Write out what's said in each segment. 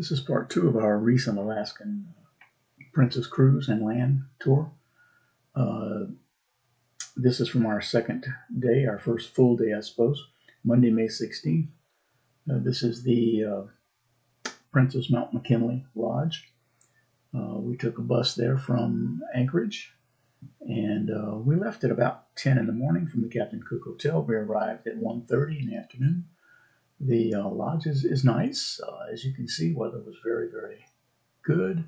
This is part two of our recent Alaskan Princess Cruise and Land tour. Uh, this is from our second day, our first full day, I suppose, Monday, May 16th. This is the Princess Mount McKinley Lodge. We took a bus there from Anchorage, and we left at about 10 in the morning from the Captain Cook Hotel. We arrived at 1:30 in the afternoon. The lodge is nice. As you can see, weather was very, very good.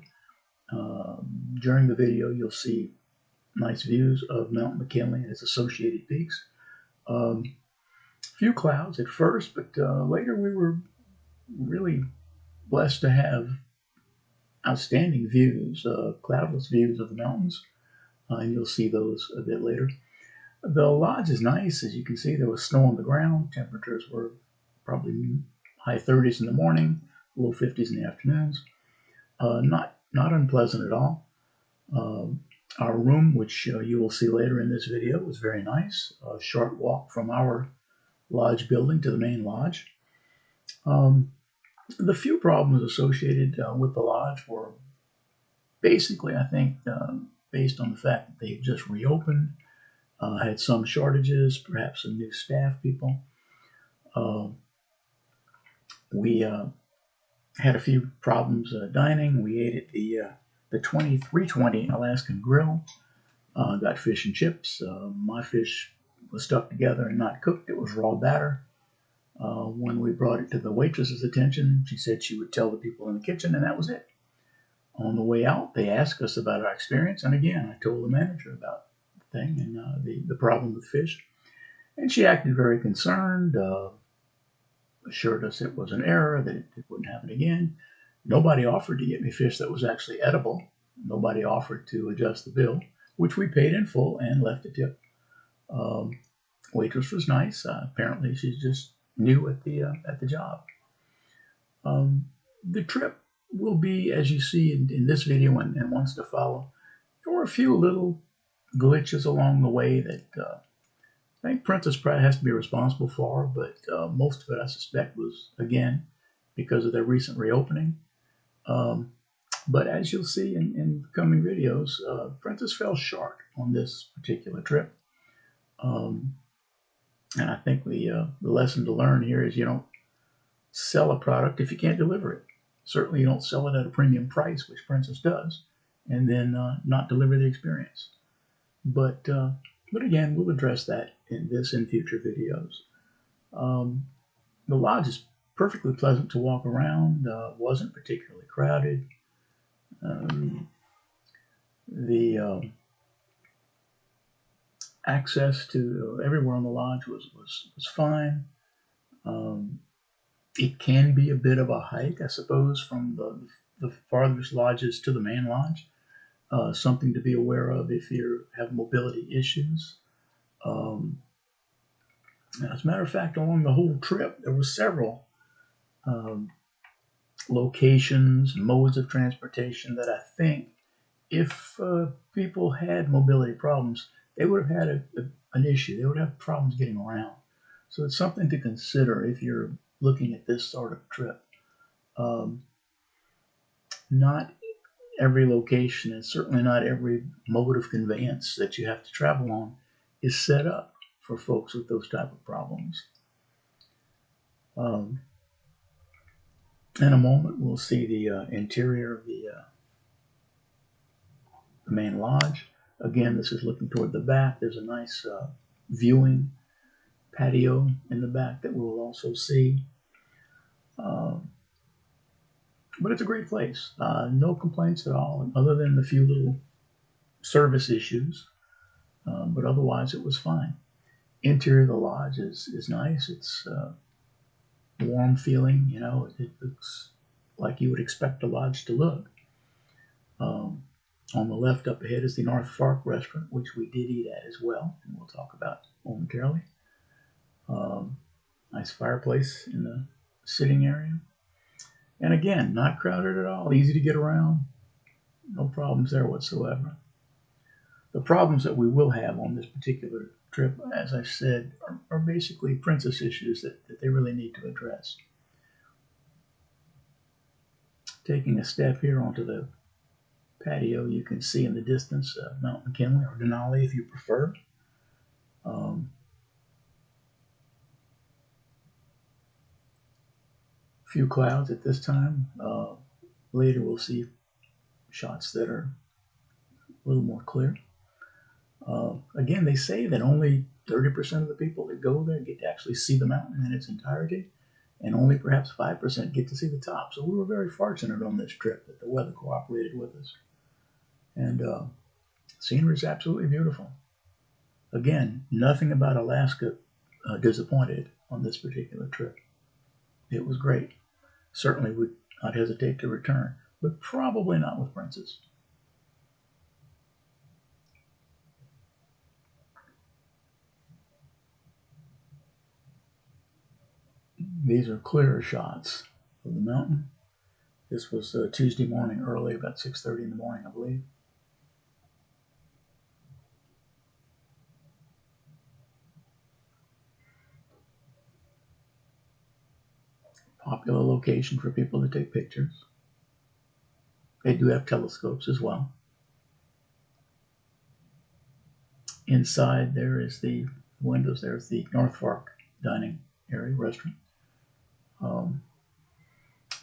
During the video, you'll see nice views of Mount McKinley and its associated peaks. Few clouds at first, but later we were really blessed to have outstanding views, cloudless views of the mountains, and you'll see those a bit later. The lodge is nice. As you can see, there was snow on the ground. Temperatures were probably high 30s in the morning, low 50s in the afternoons. Not unpleasant at all. Our room, which you will see later in this video, was very nice. A short walk from our lodge building to the main lodge. The few problems associated with the lodge were basically, I think, based on the fact that they just reopened, had some shortages, perhaps some new staff people. We had a few problems dining. We ate at the 2320 Alaskan Grill. Got fish and chips. My fish was stuck together and not cooked. It was raw batter. When we brought it to the waitress's attention, she said she would tell the people in the kitchen, and that was it. On the way out, they asked us about our experience, and again, I told the manager about the thing and the problem with fish. And she acted very concerned, assured us it was an error, that it wouldn't happen again. Nobody offered to get me fish that was actually edible. Nobody offered to adjust the bill, which we paid in full and left a tip. Waitress was nice. Apparently, she's just new at the job. The trip will be, as you see in this video and ones to follow. There were a few little glitches along the way that I think Princess Pratt has to be responsible for, but most of it, I suspect, was, again, because of their recent reopening. But as you'll see in coming videos, Princess fell short on this particular trip. And I think the lesson to learn here is you don't sell a product if you can't deliver it. Certainly you don't sell it at a premium price, which Princess does, and then not deliver the experience. But again, we'll address that in future videos. The lodge is perfectly pleasant to walk around. Wasn't particularly crowded. The access to everywhere on the lodge was fine. It can be a bit of a hike, I suppose, from the farthest lodges to the main lodge. Something to be aware of if you have mobility issues. As a matter of fact, along the whole trip, there were several locations, modes of transportation that I think if people had mobility problems, they would have had an issue. They would have problems getting around. So it's something to consider if you're looking at this sort of trip. Not every location, and certainly not every mode of conveyance that you have to travel on, is set up for folks with those type of problems. In a moment, we'll see the interior of the main lodge. Again, this is looking toward the back. There's a nice viewing patio in the back that we'll also see. But it's a great place. No complaints at all, other than the few little service issues. But otherwise, it was fine. Interior of the lodge is nice. It's warm feeling. You know, it looks like you would expect a lodge to look. On the left up ahead is the North Fork restaurant, which we did eat at as well, and we'll talk about momentarily. Nice fireplace in the sitting area. And again, not crowded at all, easy to get around. No problems there whatsoever. The problems that we will have on this particular trip, as I said, are basically Princess issues that they really need to address. Taking a step here onto the patio, you can see in the distance Mount McKinley, or Denali if you prefer. Few clouds at this time. Later we'll see shots that are a little more clear. Again, they say that only 30% of the people that go there get to actually see the mountain in its entirety, and only perhaps 5% get to see the top. So we were very fortunate on this trip that the weather cooperated with us. And scenery is absolutely beautiful. Again, nothing about Alaska disappointed on this particular trip. It was great. Certainly would not hesitate to return, but probably not with Princess. These are clearer shots of the mountain. This was Tuesday morning early, about 6:30 in the morning, I believe. Popular location for people to take pictures. They do have telescopes as well. Inside there is the windows. There's the North Fork dining area restaurant. Um,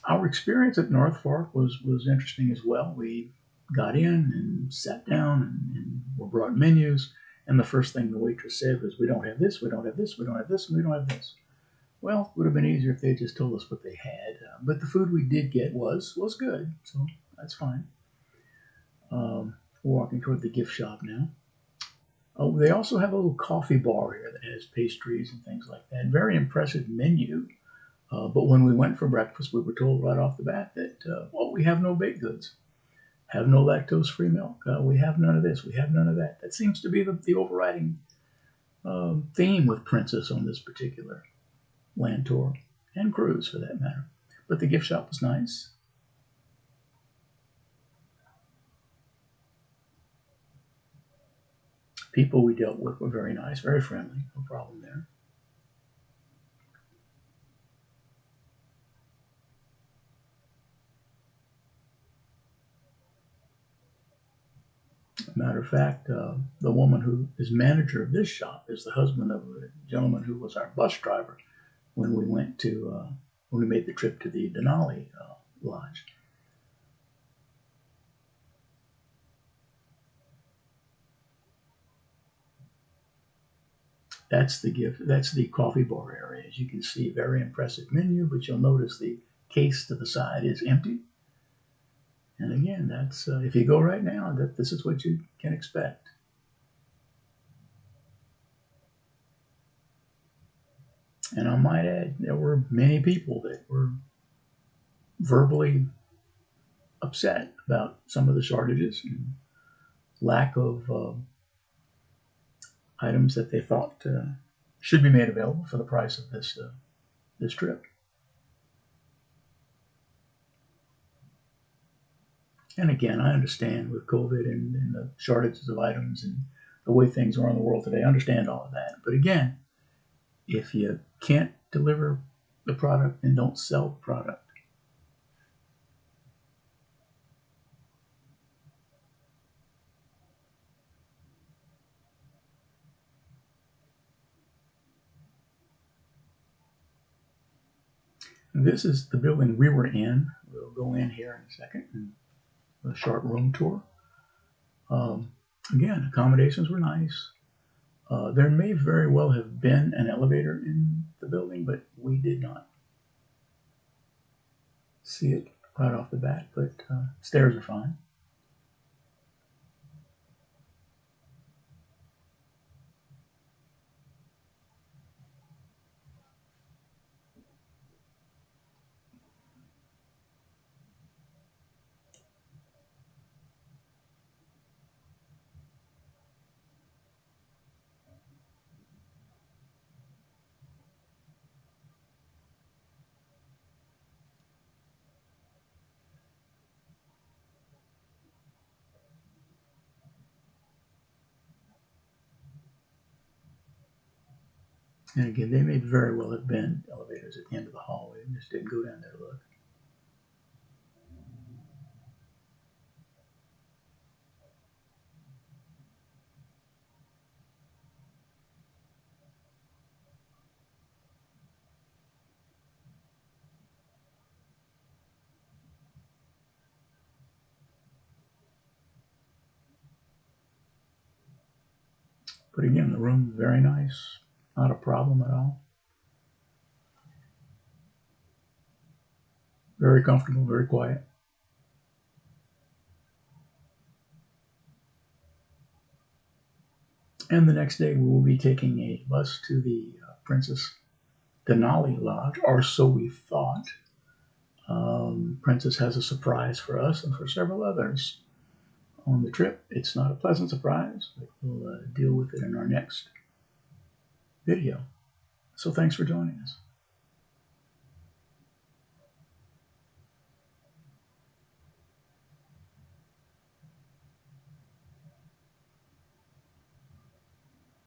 our experience at North Fork was interesting as well. We got in and sat down and were brought menus. And the first thing the waitress said was, "We don't have this, we don't have this, we don't have this, and we don't have this." Well, it would have been easier if they just told us what they had. But the food we did get was good, so that's fine. We're walking toward the gift shop now. Oh, they also have a little coffee bar here that has pastries and things like that. Very impressive menu. But when we went for breakfast, we were told right off the bat that, well, we have no baked goods, have no lactose-free milk. We have none of this, we have none of that. That seems to be the overriding theme with Princess on this particular land tour, and cruise for that matter. But the gift shop was nice. People we dealt with were very nice, very friendly, no problem there. Matter of fact, the woman who is manager of this shop is the husband of the gentleman who was our bus driver when we went to when we made the trip to the Denali Lodge. That's the gift. That's the coffee bar area. As you can see, very impressive menu, but you'll notice the case to the side is empty. And again, that's if you go right now, that this is what you can expect. And I might add, there were many people that were verbally upset about some of the shortages and lack of items that they thought should be made available for the price of this trip. And again, I understand with COVID and the shortages of items and the way things are in the world today, I understand all of that. But again, if you can't deliver the product, then don't sell the product. This is the building we were in. We'll go in here in a second and a short room tour. Um, Again, accommodations were nice. There may very well have been an elevator in the building, but we did not see it right off the bat. But stairs are fine. And again, they may very well have been elevators at the end of the hallway. We just didn't go down there to look. But again, the room very nice, not a problem at all. Very comfortable, very quiet. And the next day, we will be taking a bus to the Princess Denali Lodge, or so we thought. Princess has a surprise for us and for several others on the trip. It's not a pleasant surprise, but we'll deal with it in our next video. So thanks for joining us.